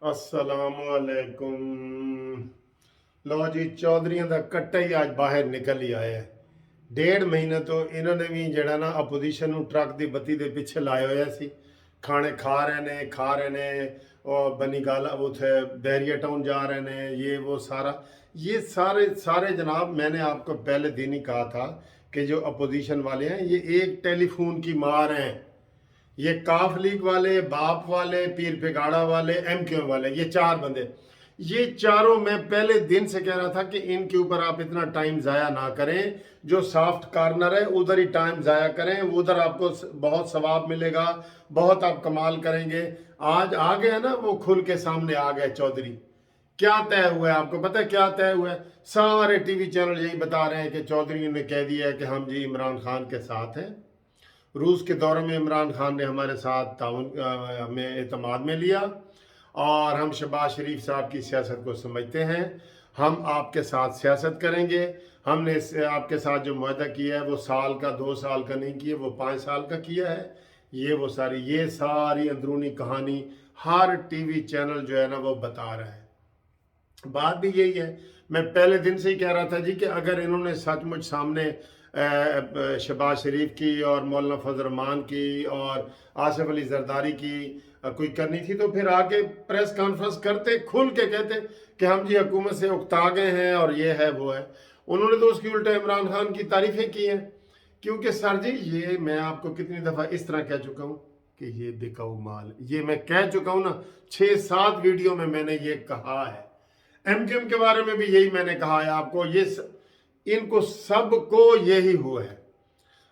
असलामुअलैकुम। लो जी, चौधरियों का कट्टा ही आज बाहर निकल ही आया है। 1.5 महीने तो इन्होंने भी जड़ा ना अपोजिशन ट्रक की बत्ती के पिछे लाए हुए सी। खाने खा रहे ने और बनी गाला उथे बैरिया टाउन जा रहे ने, ये वो सारा, ये सारे सारे जनाब, मैंने आपको पहले दिन ही कहा था कि जो अपोजिशन वाले हैं ये एक टेलीफोन की मार हैं। ये काफ लीग वाले, बाप वाले, पीर पिगाड़ा वाले, एमक्यू वाले, ये 4 बंदे, ये चारों मैं पहले दिन से कह रहा था कि इनके ऊपर आप इतना टाइम ज़ाया ना करें। जो सॉफ्ट कॉर्नर है उधर ही टाइम ज़ाया करें, उधर आपको बहुत सवाब मिलेगा, बहुत आप कमाल करेंगे। आज आ गया ना, वो खुल के सामने आ गए चौधरी। क्या तय हुआ है आपको पता है? क्या तय हुआ है? सारे टीवी चैनल यही बता रहे हैं कि चौधरी ने कह दिया है कि हम जी इमरान खान के साथ हैं। रूस के दौरे में इमरान खान ने हमारे साथ ताउन हमें एतमाद में लिया और हम शहबाज शरीफ साहब की सियासत को समझते हैं। हम आपके साथ सियासत करेंगे। हमने आपके साथ जो मुआहदा किया है वो साल का, 2 साल का नहीं किया, वो 5 साल का किया है। ये सारी अंदरूनी कहानी हर टीवी चैनल जो है ना वो बता रहा है। बात भी यही है, मैं पहले दिन से ही कह रहा था जी कि अगर इन्होंने सचमुच सामने शहबाज शरीफ की और मौलाना फजल रहमान की और आसिफ अली जरदारी की कोई करनी थी तो फिर आके प्रेस कॉन्फ्रेंस करते, खुल के कहते कि हम जी हुकूमत से उकता गए हैं और ये है वो है। उन्होंने तो उसकी उल्टे इमरान खान की तारीफें की हैं। क्योंकि सर जी, ये मैं आपको कितनी दफ़ा इस तरह कह चुका हूँ कि ये बिकाऊ माल, ये मैं कह चुका हूँ ना, 6-7 वीडियो में मैंने ये कहा है। एमक्यूएम के बारे में भी यही मैंने कहा है आपको। इनको सबको यही हुआ है।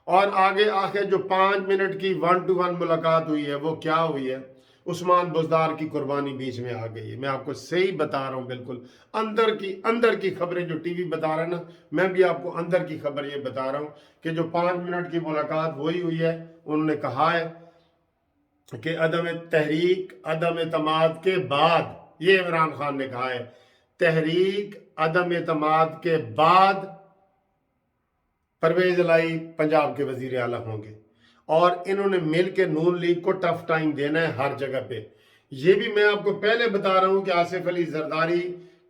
और आगे आखिर जो 5 मिनट की 1-to-1 मुलाकात हुई है वो क्या हुई है? उस्मान बुजदार की कुर्बानी बीच में आ गई है। मैं आपको सही बता रहा हूँ, बिल्कुल अंदर की खबरें जो टीवी बता रहा है ना, मैं भी आपको अंदर की खबर ये बता रहा हूँ कि जो 5 मिनट की मुलाकात वही हुई है। उन्होंने कहा है कि अदम तहरीक, अदम एतमाद के बाद, ये इमरान खान ने कहा है, तहरीक अदम एतमाद के बाद परवेज लाई पंजाब के वजीर आला होंगे और इन्होंने मिल के नून लीग को टफ टाइम देना है हर जगह पे। ये भी मैं आपको पहले बता रहा हूं कि आसिफ अली जरदारी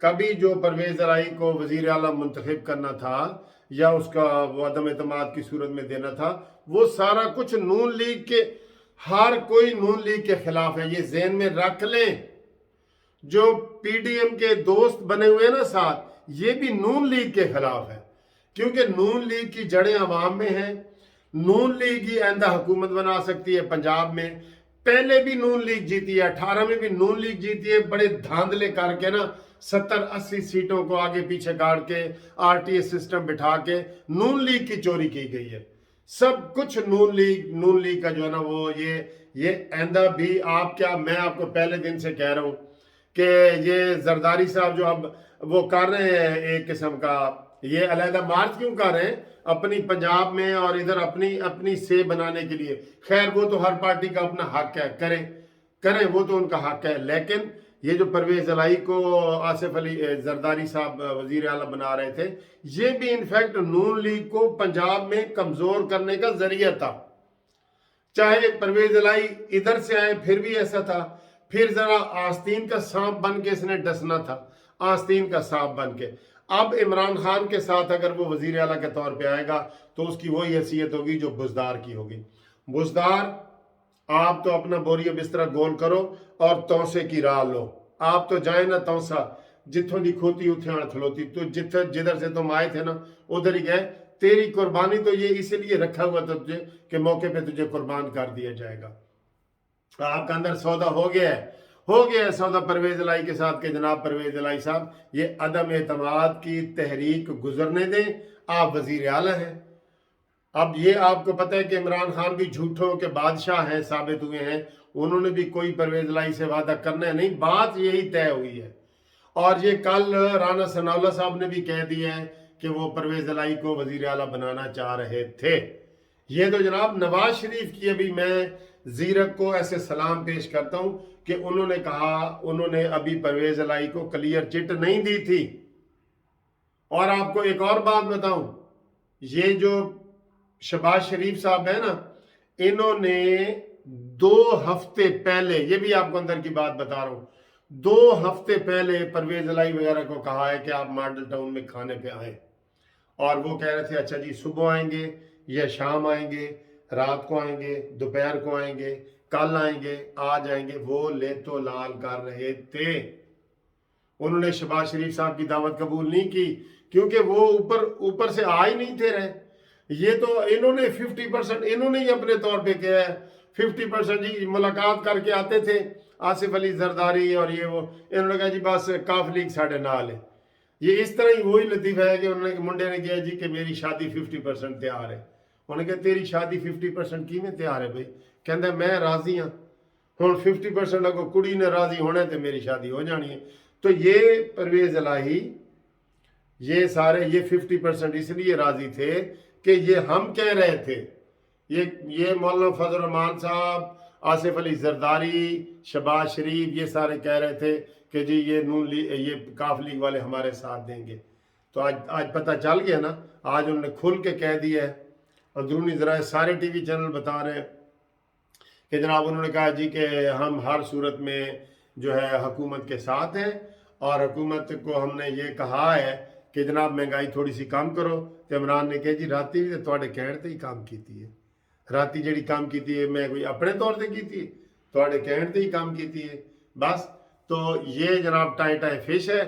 कभी जो परवेज लाई को वजीर आला मुंतखब करना था या उसका वो अदम एतमाद की सूरत में देना था, वो सारा कुछ नून लीग के, हर कोई नून लीग के खिलाफ है। ये ज़हन में रख लें। जो पीडीएम के दोस्त बने हुए हैं ना साथ, ये भी नून लीग के खिलाफ है। क्योंकि नून लीग की जड़ें अवाम में हैं। नून लीग ही आइंदा हुकूमत बना सकती है पंजाब में। पहले भी नून लीग जीती है, 18 में भी नून लीग जीती है, बड़े धांधले करके ना 70-80 सीटों को आगे पीछे गाड़ के आरटीएस सिस्टम बिठा के नून लीग की चोरी की गई है। सब कुछ नून लीग का जो है ना वो ये आइंदा भी आप क्या, मैं आपको पहले दिन से कह रहा हूं कि ये जरदारी साहब जो अब वो कर रहे हैं एक किस्म का, ये अलहदा मार्च क्यों कर रहे हैं अपनी पंजाब में और इधर अपनी अपनी से बनाने के लिए। खैर वो तो हर पार्टी का अपना हक है, करें करें, वो तो उनका हक है। लेकिन ये जो परवेज लाई को आसिफ अली जरदारी साहब वजीर आला बना रहे थे, ये भी इनफैक्ट नून लीग को पंजाब में कमजोर करने का जरिया था। चाहे परवेज लाई इधर से आए फिर भी ऐसा था। फिर जरा आस्तीन का सांप बन के इसने डसना था, आस्तीन का सांप बन के। अब इमरान खान के साथ अगर वो वजीर आला के तौर पे आएगा तो उसकी वही हैसियत होगी जो बुजदार की होगी। बुजदार, आप तो अपना बोरिया बिस्तरा गोल करो और तौसे की राह लो। आप तो जाए ना तौसा, जिथों दी खोती उथे आण खलोती। तो जिधर से तुम आए थे ना उधर ही गए। तेरी कुर्बानी तो ये इसलिए रखा हुआ था तुझे कि मौके पे तुझे कुर्बान कर दिया जाएगा। आपका अंदर सौदा हो गया है, हो गया है सौदा परवेज लाई के साथ के जनाब परवेज लाई साहब, ये अदम एतमाद की तहरीक गुजरने दें, आप वजीर आला हैं। अब ये आपको पता है कि इमरान खान भी झूठों के बादशाह हैं, साबित हुए हैं। उन्होंने भी कोई परवेज लाई से वादा करना है नहीं, बात यही तय हुई है। और ये कल राना सनाउल्ला साहब ने भी कह दिया है कि वो परवेज लाई को वजीर आला बनाना चाह रहे थे। ये तो जनाब नवाज शरीफ की, अभी मैं जीरक को ऐसे सलाम पेश करता हूं कि उन्होंने कहा उन्होंने अभी परवेज लाई को क्लियर चिट नहीं दी थी। और आपको एक और बात बताऊं, ये जो शहबाज शरीफ साहब है ना, इन्होंने 2 हफ्ते पहले, ये भी आपको अंदर की बात बता रहा हूं, 2 हफ्ते पहले परवेज इलाही वगैरह को कहा है कि आप मॉडल टाउन में खाने पे आए, और वो कह रहे थे अच्छा जी सुबह आएंगे या शाम आएंगे, रात को आएंगे, दोपहर को आएंगे, कल आएंगे, आज आएंगे। वो ले तो लाल कर रहे थे। उन्होंने शहबाज शरीफ साहब की दावत कबूल नहीं की क्योंकि वो ऊपर से आ ही नहीं थे रहे। ये तो इन्होंने 50% इन्होंने ही अपने तौर पे किया है। 50% जी मुलाकात करके आते थे आसिफ अली जरदारी और ये वो, इन्होंने कहा जी बस काफ लीग साढ़े नाल है। ये इस तरह ही वही लतीफ़ा है कि उन्होंने मुंडे ने किया जी कि मेरी शादी 50% तैयार है। उन्होंने कहा तेरी शादी 50% की में तैयार है भाई? कहता मैं राजी हाँ, हुण 50% अगो कुड़ी ने राजी होना तो मेरी शादी हो जानी है। तो ये परवेज इलाही ये सारे ये 50% इसलिए राजी थे कि ये हम कह रहे थे, ये मौलाना फजल रहमान साहब, आसिफ अली जरदारी, शहबाज शरीफ, ये सारे कह रहे थे कि जी ये नून लीग, ये काफ लीग वाले हमारे साथ देंगे। तो आज पता चल गया ना, आज उन्होंने खुल के कह दिया है। अंदरूनी ज़राए सारे टीवी चैनल बता रहे हैं कि जनाब उन्होंने कहा जी कि हम हर सूरत में जो है हुकूमत के साथ हैं, और हुकूमत को हमने ये कहा है कि जनाब महंगाई थोड़ी सी कम करो। तो इमरान ने कहा जी राती भी तो कहने ते ही काम कीती है, राती जी काम की है मैं कोई अपने तौर पर की, थोड़े कहने ते ही काम की है बस। तो ये जनाब टाई फिश है।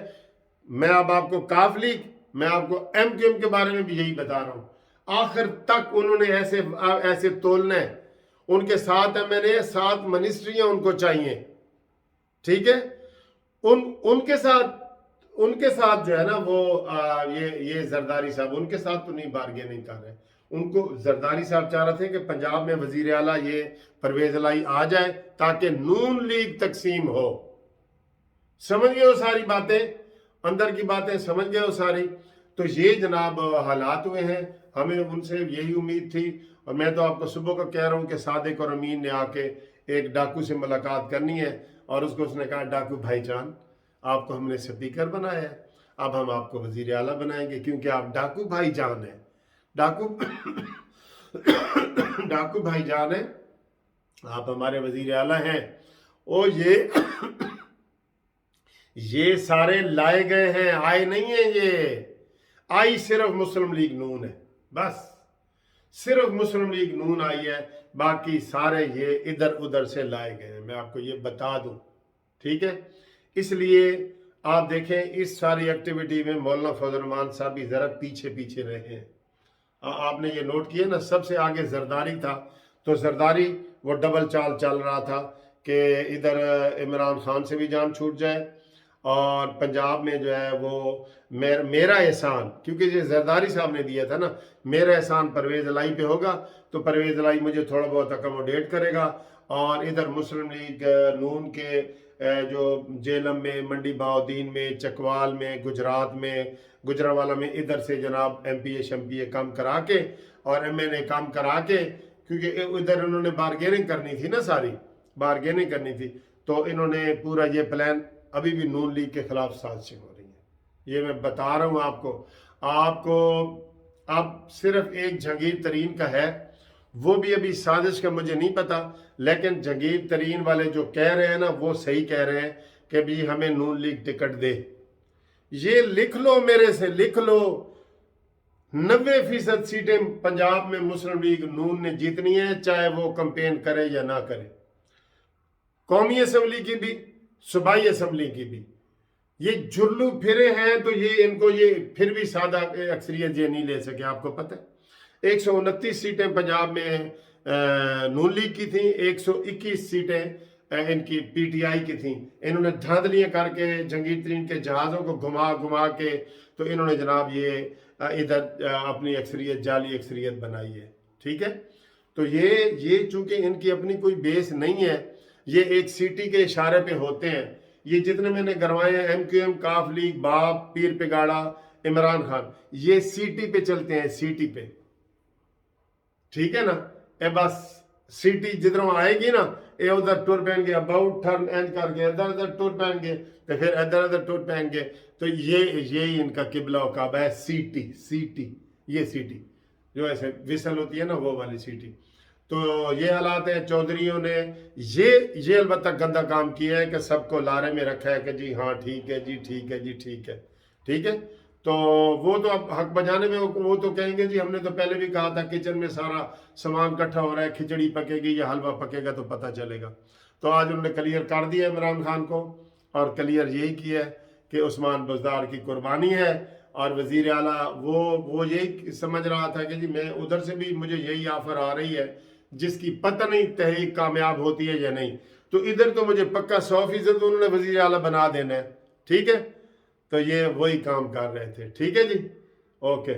मैं अब आपको काफ लीग, मैं आपको MQM के बारे में भी यही बता रहा हूँ। आखिर तक उन्होंने ऐसे तोलना है। उनके साथ MNA 7 मिनिस्ट्रियाँ उनको चाहिए, ठीक है। उनके साथ जो है ना वो ये जरदारी साहब उनके साथ तो नहीं बार्गेनिंग कर रहे। उनको जरदारी साहब चाह रहे थे कि पंजाब में वजीर आला ये परवेज इलाही आ जाए ताकि नून लीग तकसीम हो। समझ गए वो सारी बातें, अंदर की बातें समझ गए वो सारी। तो ये जनाब हालात हुए हैं। हमें उनसे यही उम्मीद थी, और मैं तो आपको सुबह को कह रहा हूँ कि सादिक और अमीन ने आके एक डाकू से मुलाकात करनी है, और उसको उसने कहा डाकू भाईजान आपको हमने स्पीकर बनाया है, अब हम आपको वजीर आला बनाएंगे क्योंकि आप डाकू भाईजान हैं। डाकू डाकू भाईजान है, आप हमारे वजीर आला हैं। ओ ये सारे लाए गए हैं, आए नहीं है। ये आई सिर्फ मुस्लिम लीग नून है, बस सिर्फ मुस्लिम लीग नून आई है, बाकी सारे ये इधर उधर से लाए गए हैं। मैं आपको ये बता दूं, ठीक है। इसलिए आप देखें इस सारी एक्टिविटी में मौलाना फजल रहमान साहब भी जरा पीछे पीछे रहे हैं। आपने ये नोट किया ना, सबसे आगे जरदारी था, तो जरदारी वो डबल चाल चल रहा था कि इधर इमरान खान से भी जान छूट जाए, और पंजाब में जो है वो मेरा एहसान, क्योंकि ये जरदारी साहब ने दिया था ना, मेरा एहसान परवेज इलाही पे होगा, तो परवेज इलाही मुझे थोड़ा बहुत अकोमोडेट करेगा। और इधर मुस्लिम लीग नून के जो जेलम में, मंडी बहाउद्दीन में, चकवाल में, गुजरात में, गुजरावाला में, इधर से जनाब MPA शम्पीए कम करा के और MNA कम करा के, क्योंकि इधर उन्होंने बारगेनिंग करनी थी ना, सारी बारगेनिंग करनी थी। तो इन्होंने पूरा ये प्लान, अभी भी नून लीग के खिलाफ साजिशें हो रही हैं। ये मैं बता रहा हूँ आपको अब सिर्फ एक जहांगीर तरीन का है, वो भी अभी साजिश का मुझे नहीं पता, लेकिन जहांगीर तरीन वाले जो कह रहे हैं ना वो सही कह रहे हैं कि भी हमें नून लीग टिकट दे। ये लिख लो, मेरे से लिख लो, 90% सीटें पंजाब में मुस्लिम लीग नून ने जीतनी है, चाहे वो कंपेन करे या ना करे। कौमी असम्बली की भी, सूबाई असम्बली की भी। ये जुल्लू फिरे हैं तो ये इनको ये फिर भी सादा अक्सरियत ये नहीं ले सके। आपको पता है 129 सीटें पंजाब में नून लीग की थी, 121 सीटें इनकी PTI की थी। इन्होंने धांधलियां करके जहांगीर तरीन के जहाज़ों को घुमा घुमा के तो इन्होंने जनाब ये इधर अपनी अक्सरियत, जाली अक्सरियत बनाई है, ठीक है। तो ये चूंकि इनकी अपनी कोई बेस नहीं है, ये एक सीटी के इशारे पे होते हैं। ये जितने मैंने करवाए हैं MQM, काफ लीग, बाप, पीर पिगाड़ा, इमरान खान, ये सीटी पे चलते हैं, सीटी पे, ठीक है ना। ए बस सीटी जिधरों आएगी ना, ये उधर टुर पैन गए, अबाउट टर्न एंड करके इधर उधर टुर पैन गए, तो फिर इधर उधर टुर पैन गए। तो ये इनका किबला काबा है, सीटी। ये सीटी जो ऐसे विसल होती है ना, वो वाली सीटी। तो ये हालात है। चौधरीयों ने ये अलबत्ता गंदा काम किया है कि सबको लारे में रखा है कि जी हाँ ठीक है जी, ठीक है जी, ठीक है, ठीक है। तो वो तो अब हक बजाने में वो तो कहेंगे जी हमने तो पहले भी कहा था किचन में सारा सामान इकट्ठा हो रहा है, खिचड़ी पकेगी या हलवा पकेगा तो पता चलेगा। तो आज उन्होंने क्लियर कर दिया इमरान खान को, और क्लियर यही किया है कि उस्मान बुज़दार की कुर्बानी है। और वज़ीर आला वो यही समझ रहा था कि जी मैं उधर से भी मुझे यही ऑफर आ रही है जिसकी पता नहीं तहरीक कामयाब होती है या नहीं, तो इधर तो मुझे पक्का 100% उन्होंने वज़ीर आला बना देना है, ठीक है। तो ये वही काम कर रहे थे, ठीक है जी, ओके।